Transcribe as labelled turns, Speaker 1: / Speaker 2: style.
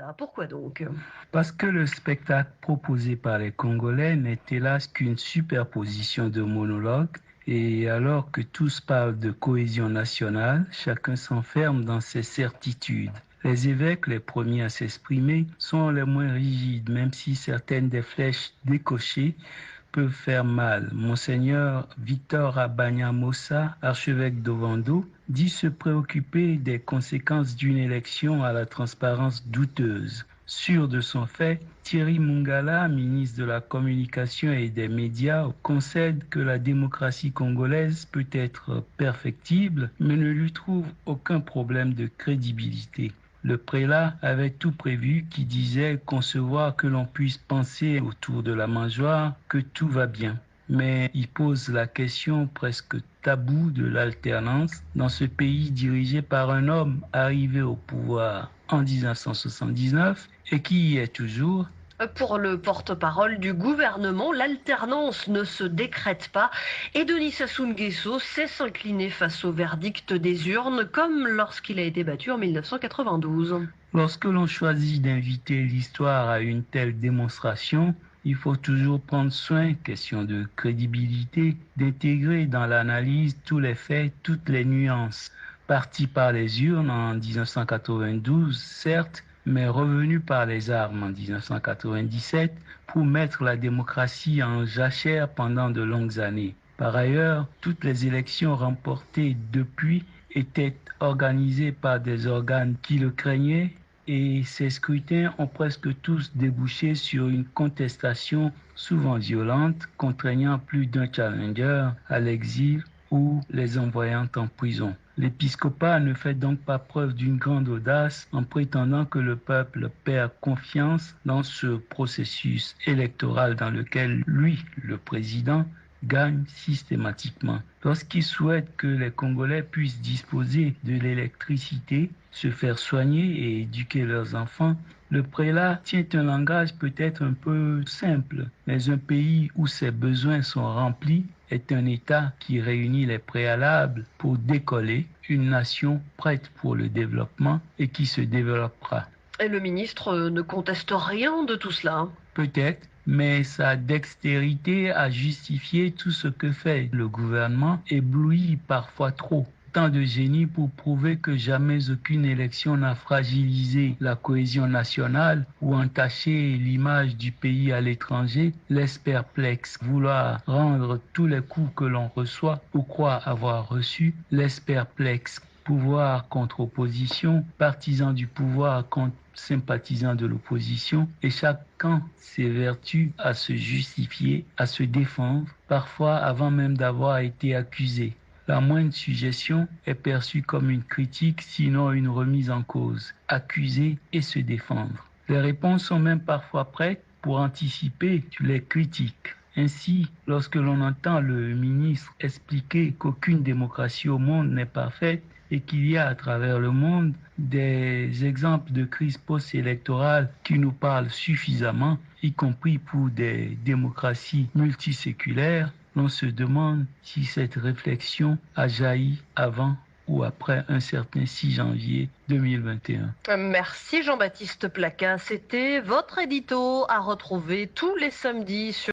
Speaker 1: Mata. Pourquoi donc?
Speaker 2: Parce que le spectacle proposé par les Congolais n'est hélas qu'une superposition de monologues, et alors que tous parlent de cohésion nationale, chacun s'enferme dans ses certitudes. Les évêques, les premiers à s'exprimer, sont les moins rigides, même si certaines des flèches décochées peuvent faire mal. Monseigneur Victor Abagna-Mossa, archevêque d'Ovando, dit se préoccuper des conséquences d'une élection à la transparence douteuse. Sûr de son fait, Thierry Mungala, ministre de la Communication et des Médias, concède que la démocratie congolaise peut être perfectible, mais ne lui trouve aucun problème de crédibilité. Le prélat avait tout prévu qui disait concevoir que l'on puisse penser autour de la mangeoire que tout va bien. Mais il pose la question presque taboue de l'alternance dans ce pays dirigé par un homme arrivé au pouvoir en 1979 et qui y est toujours.
Speaker 1: Pour le porte-parole du gouvernement, l'alternance ne se décrète pas et Denis Sassou Nguesso sait s'incliner face au verdict des urnes comme lorsqu'il a été battu en 1992.
Speaker 2: Lorsque l'on choisit d'inviter l'histoire à une telle démonstration, il faut toujours prendre soin, question de crédibilité, d'intégrer dans l'analyse tous les faits, toutes les nuances. Parti par les urnes en 1992, certes, mais revenu par les armes en 1997 pour mettre la démocratie en jachère pendant de longues années. Par ailleurs, toutes les élections remportées depuis étaient organisées par des organes qui le craignaient et ces scrutins ont presque tous débouché sur une contestation souvent violente, contraignant plus d'un challenger à l'exil ou les envoyant en prison. L'épiscopat ne fait donc pas preuve d'une grande audace en prétendant que le peuple perd confiance dans ce processus électoral dans lequel lui, le président, gagne systématiquement. Lorsqu'il souhaite que les Congolais puissent disposer de l'électricité, se faire soigner et éduquer leurs enfants, le prélat tient un langage peut-être un peu simple, mais un pays où ses besoins sont remplis est un État qui réunit les préalables pour décoller, une nation prête pour le développement et qui se développera.
Speaker 1: Et le ministre ne conteste rien de tout cela.
Speaker 2: Peut-être, mais sa dextérité a justifié tout ce que fait le gouvernement éblouit parfois trop. Tant de génie pour prouver que jamais aucune élection n'a fragilisé la cohésion nationale ou entaché l'image du pays à l'étranger, laisse perplexe. Vouloir rendre tous les coups que l'on reçoit ou croit avoir reçus, laisse perplexe. Pouvoir contre opposition, partisans du pouvoir contre sympathisants de l'opposition, et chacun s'évertue à se justifier, à se défendre, parfois avant même d'avoir été accusé. La moindre suggestion est perçue comme une critique, sinon une remise en cause. Accuser et se défendre. Les réponses sont même parfois prêtes pour anticiper les critiques. Ainsi, lorsque l'on entend le ministre expliquer qu'aucune démocratie au monde n'est parfaite et qu'il y a à travers le monde des exemples de crise post-électorale qui nous parlent suffisamment, y compris pour des démocraties multiséculaires, l'on se demande si cette réflexion a jailli avant ou après un certain 6 janvier 2021.
Speaker 1: Merci Jean-Baptiste Placas. C'était votre édito à retrouver tous les samedis sur